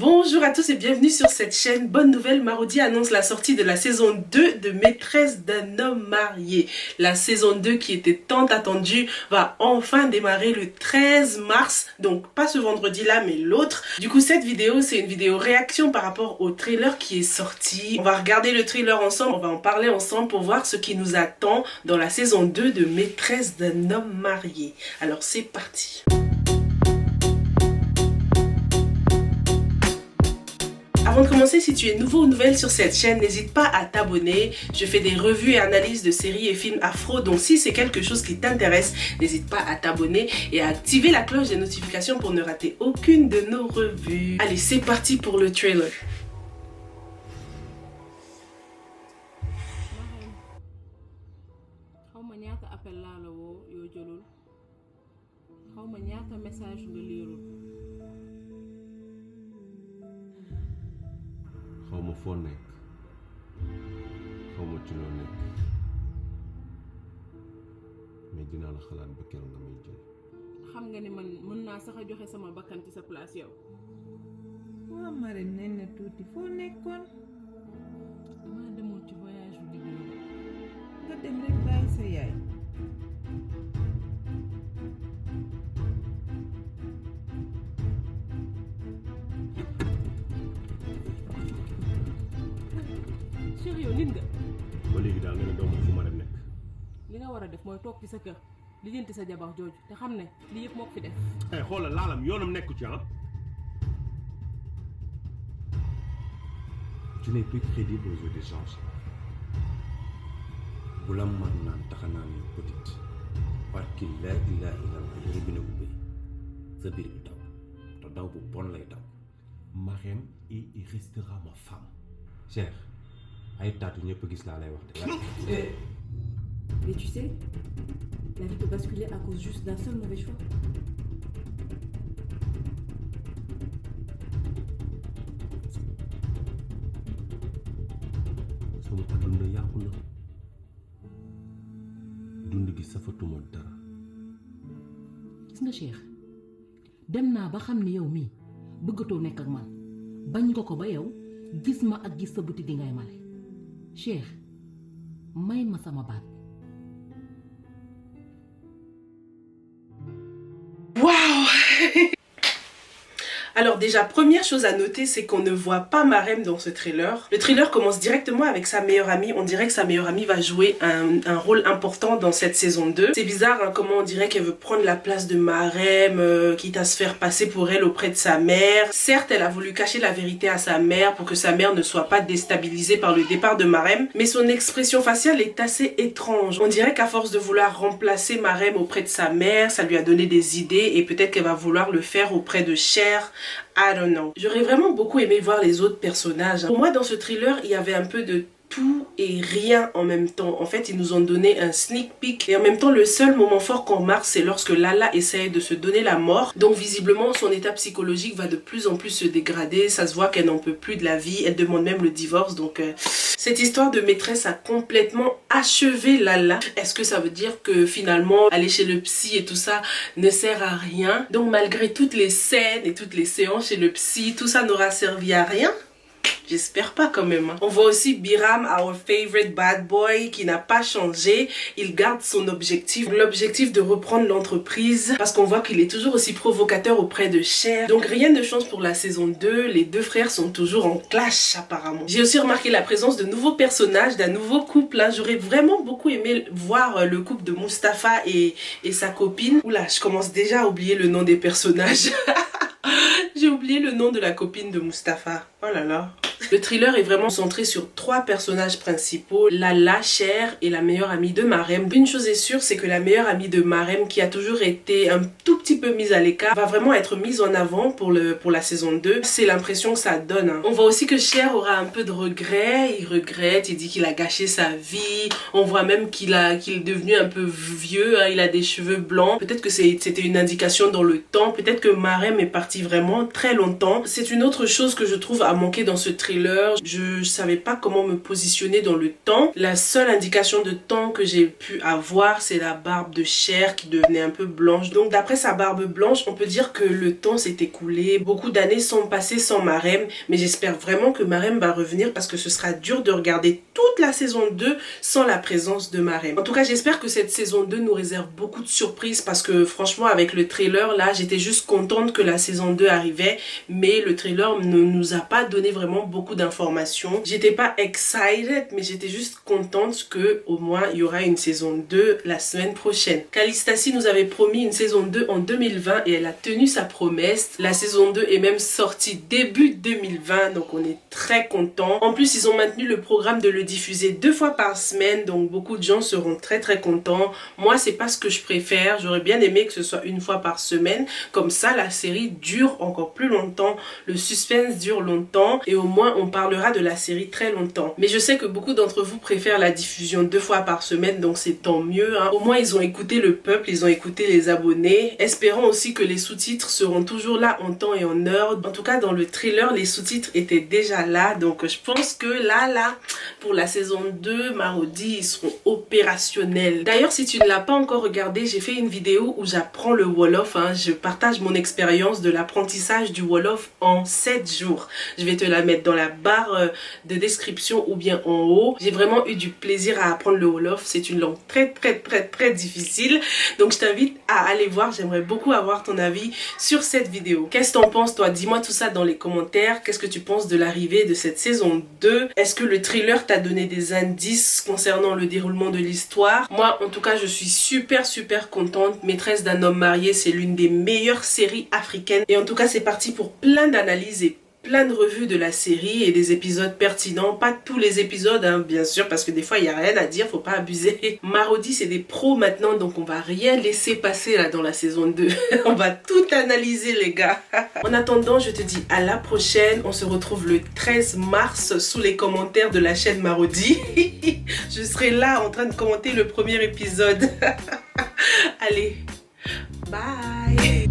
Bonjour à tous et bienvenue sur cette chaîne. Bonne nouvelle, Marodi annonce la sortie de la saison 2 de Maîtresse d'un homme marié. La saison 2 qui était tant attendue va enfin démarrer le 13 mars. Donc pas ce vendredi là mais l'autre. Du coup cette vidéo c'est une vidéo réaction par rapport au trailer qui est sorti. On va regarder le trailer ensemble, on va en parler ensemble pour voir ce qui nous attend dans la saison 2 de Maîtresse d'un homme marié. Alors c'est parti. Avant de commencer, si tu es nouveau ou nouvelle sur cette chaîne, n'hésite pas à t'abonner. Je fais des revues et analyses de séries et films afro, donc si c'est quelque chose qui t'intéresse, n'hésite pas à t'abonner et à activer la cloche des notifications pour ne rater aucune de nos revues. Allez, c'est parti pour le trailer. xawma foo nekk xawma ci loo nekk mais dinaa la xalaat ba keroog nga may jël. xam nga ni man mën naa sax a joxe sama bakkan ci sa place yow. waa Marème nee na tuuti foo nekkoon. damaa demoon ci voyage bu liggéey. nga dem rek bàyyi sa yaay. Cheikh yow nit nga. ba léegi daal nga ne doomu fu Marème nekk. li nga war a def mooy toog ci sa kër lijjanti sa jabar jooju te xam ne lii yëpp moo ko fi def. xoolal laalam yoonam nekku ci ah. Tu n'es plus crédible aux yeux des gens. bu la mar naan taxa naan yu petite barki laa ilaaha illallaah yore bi ne ubbee sa biir bi daw te daw bu bon lay daw. Marème et il restera ma femme. Cheikh ay taatu ñëpp gis laa lay wax de. Mais tu sais, la vie peut basculer à cause juste d'un seul mauvais choix. sama àdduna yàqu na dund gi safatuma dara. gis nga Cheikh dem naa ba xam ni yow mii bëggatoo nekk ak man bañ nga ko ba yow gis ma ak gis sa buti di ngay male Cheikh may ma sama baat. Waouh. Alors déjà, première chose à noter, c'est qu'on ne voit pas Marème dans ce trailer. Le trailer commence directement avec sa meilleure amie. On dirait que sa meilleure amie va jouer un rôle important dans cette saison 2. C'est bizarre hein, comment on dirait qu'elle veut prendre la place de Marème, quitte à se faire passer pour elle auprès de sa mère. Certes, elle a voulu cacher la vérité à sa mère pour que sa mère ne soit pas déstabilisée par le départ de Marème. Mais son expression faciale est assez étrange. On dirait qu'à force de vouloir remplacer Marème auprès de sa mère, ça lui a donné des idées et peut-être qu'elle va vouloir le faire auprès de Cher. I don't know. J'aurais vraiment beaucoup aimé voir les autres personnages. Pour moi, dans ce thriller, il y avait un peu de tout et rien en même temps. En fait, ils nous ont donné un sneak peek. Et en même temps, le seul moment fort qu'on marque, c'est lorsque Lala essaye de se donner la mort. Donc, visiblement, son état psychologique va de plus en plus se dégrader. Ça se voit qu'elle n'en peut plus de la vie. Elle demande même le divorce. Donc, cette histoire de maîtresse a complètement achevé Lala. Est-ce que ça veut dire que finalement, aller chez le psy et tout ça ne sert à rien? Donc, malgré toutes les scènes et toutes les séances chez le psy, tout ça n'aura servi à rien? J'espère pas quand même. On voit aussi Biram, our favorite bad boy, qui n'a pas changé. Il garde son objectif, l'objectif de reprendre l'entreprise, parce qu'on voit qu'il est toujours aussi provocateur auprès de Cher. Donc rien ne change pour la saison 2. Les deux frères sont toujours en clash apparemment. J'ai aussi remarqué la présence de nouveaux personnages, d'un nouveau couple. J'aurais vraiment beaucoup aimé voir le couple de Mustapha et sa copine. Oula, je commence déjà à oublier le nom des personnages. J'ai oublié le nom de la copine de Mustapha. Oh là là. Le thriller est vraiment centré sur 3 personnages principaux, Lala, Cher et la meilleure amie de Marème. Une chose est sûre, c'est que la meilleure amie de Marème, qui a toujours été un tout petit peu mise à l'écart, va vraiment être mise en avant pour la saison 2. C'est l'impression que ça donne. Hein. On voit aussi que Cher aura un peu de regret. Il regrette, il dit qu'il a gâché sa vie. On voit même qu'il est devenu un peu vieux, hein. Il a des cheveux blancs. Peut-être que c'était une indication dans le temps. Peut-être que Marème est partie vraiment très longtemps. C'est une autre chose que je trouve à manquer dans ce thriller. trailer, je savais pas comment me positionner dans le temps. La seule indication de temps que j'ai pu avoir, c'est la barbe de Cher qui devenait un peu blanche. Donc d'après sa barbe blanche, on peut dire que le temps s'est écoulé. Beaucoup d'années sont passées sans Marem, mais j'espère vraiment que Marem va revenir parce que ce sera dur de regarder toute la saison 2 sans la présence de Marem. En tout cas, j'espère que cette saison 2 nous réserve beaucoup de surprises parce que franchement, avec le trailer, là, j'étais juste contente que la saison 2 arrivait, mais le trailer ne nous a pas donné vraiment beaucoup d'informations. J'étais pas excited, mais j'étais juste contente que au moins il y aura une saison 2 la semaine prochaine. Callistacie nous avait promis une saison 2 en 2020 et elle a tenu sa promesse. La saison 2 est même sortie début 2020, donc on est très contents. En plus, ils ont maintenu le programme de le diffuser 2 fois par semaine, donc beaucoup de gens seront très contents. Moi, c'est pas ce que je préfère. J'aurais bien aimé que ce soit 1 fois par semaine. Comme ça, la série dure encore plus longtemps. Le suspense dure longtemps et au moins on parlera de la série très longtemps. Mais je sais que beaucoup d'entre vous préfèrent la diffusion 2 fois par semaine, donc c'est tant mieux, hein. Au moins, ils ont écouté le peuple, ils ont écouté les abonnés. Espérons aussi que les sous-titres seront toujours là en temps et en heure. En tout cas, dans le trailer, les sous-titres étaient déjà là. Donc, je pense que là, pour la saison 2, Marodi, ils seront opérationnels. D'ailleurs, si tu ne l'as pas encore regardé, j'ai fait une vidéo où j'apprends le Wolof, hein. Je partage mon expérience de l'apprentissage du Wolof en 7 jours. Je vais te la mettre dans la barre de description ou bien en haut. J'ai vraiment eu du plaisir à apprendre le Wolof. C'est une langue très difficile. Donc, je t'invite à aller voir. J'aimerais beaucoup avoir ton avis sur cette vidéo. Qu'est-ce que t'en penses, toi? Dis-moi tout ça dans les commentaires. Qu'est-ce que tu penses de l'arrivée de cette saison 2? Est-ce que le thriller t'a donné des indices concernant le déroulement de l'histoire? Moi, en tout cas, je suis super contente. Maîtresse d'un homme marié, c'est l'une des meilleures séries africaines. Et en tout cas, c'est parti pour plein d'analyses et plein de revues de la série et des épisodes pertinents. Pas tous les épisodes, hein, bien sûr, parce que des fois, il n'y a rien à dire, faut pas abuser. Marodi, c'est des pros maintenant, donc on va rien laisser passer là dans la saison 2. On va tout analyser, les gars. En attendant, je te dis à la prochaine. On se retrouve le 13 mars sous les commentaires de la chaîne Marodi. Je serai là en train de commenter le premier épisode. Allez, bye.